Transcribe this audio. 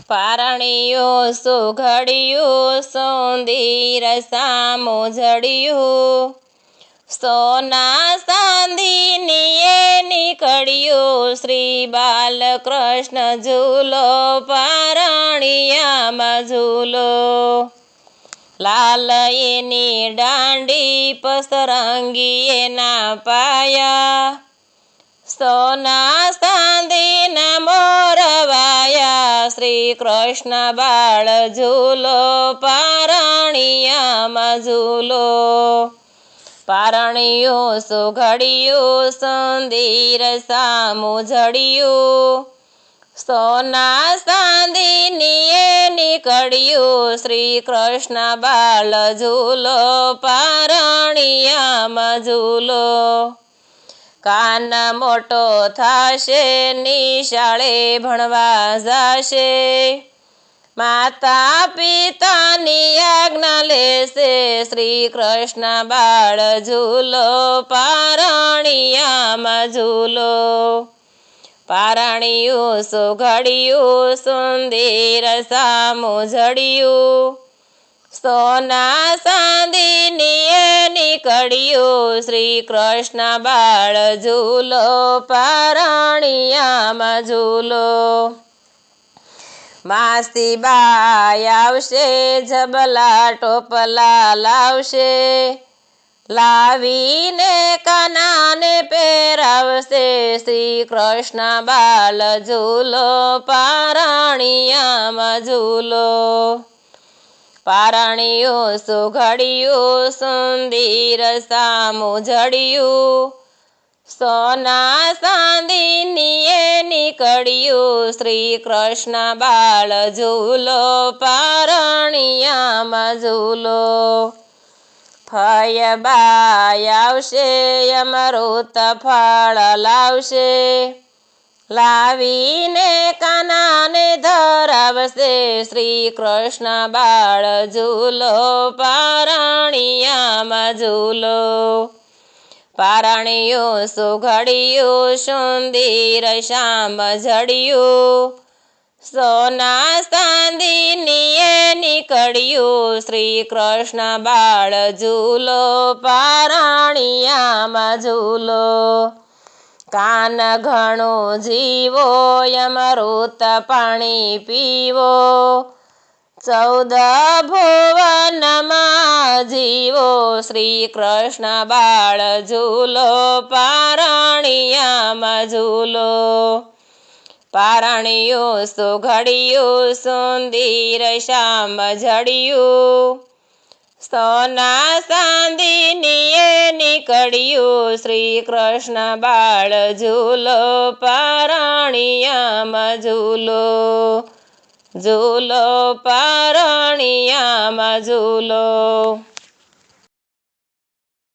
પારણિયું સુઘડિયું સુંદર સામું જડિયું, સોના ચાંદીની એ નીકળ્યું શ્રી બાલકૃષ્ણ ઝૂલો પારણિયામાં ઝૂલો. લાલ એની દાંડી પસરંગી એના પાયા, સોના ચાંદીના મોરવાયા શ્રી કૃષ્ણ બાળ ઝૂલો પારણિયામાં ઝૂલો. પારણિયું સુઘડિયું સુંદર સામું જડિયું, સોના ચાંદીની એ નીકળ્યું શ્રી કૃષ્ણ બાળ ઝૂલો પારણિયામાં ઝૂલો. કાન મોટો થાશે નિશાળે ભણવા જાશે, માતા પિતાની આજ્ઞા લેશે શ્રી કૃષ્ણ બાળ ઝૂલો પારણિયામાં ઝૂલો. પારણિયું સુઘડિયું સુંદર સામું જડિયું, સોના ચાંદીની એ નીકળ્યું શ્રી કૃષ્ણ બાળ ઝૂલો પારણિયામાં ઝૂલો. માસી બાઈ આવશે ઝબલા ટોપલા લાવશે, લાવીને કાનાને પહેરાવશે શ્રી કૃષ્ણ બાળ ઝૂલો પારણિયામાં ઝૂલો. પારણિયું સુઘડિયું સુંદર સામું જડિયું, સોના ચાંદીની એ નીકળ્યું શ્રી કૃષ્ણ બાળ ઝૂલો પારણિયામાં ઝૂલો. ફૈયાબાઈ આવશે અમૃત ફળ લાવશે, લાવીને કાનાને ધરાવશે શ્રી કૃષ્ણ બાળ ઝૂલો પારણિયામાં ઝૂલો. પારણિયું સુઘડિયું સુંદર શ્યામ જડિયું, સોના ચાંદીની એ નીકળ્યું શ્રી કૃષ્ણ બાળ ઝૂલો પારણિયામાં ઝૂલો. કાન ઘણું જીવો અમૃત પાણી પીવો, 14 ભુવનમાં જીવો શ્રી કૃષ્ણ બાળ ઝૂલો પારણિયામાં ઝૂલો. પારણિયું સુઘડિયું સુંદર શ્યામ જડિયું, સોના ચાંદીની એ નીકળ્યું શ્રી કૃષ્ણ બાળ ઝૂલો પારણિયામાં ઝૂલો. ઝૂલો પારણિયામાં ઝૂલો.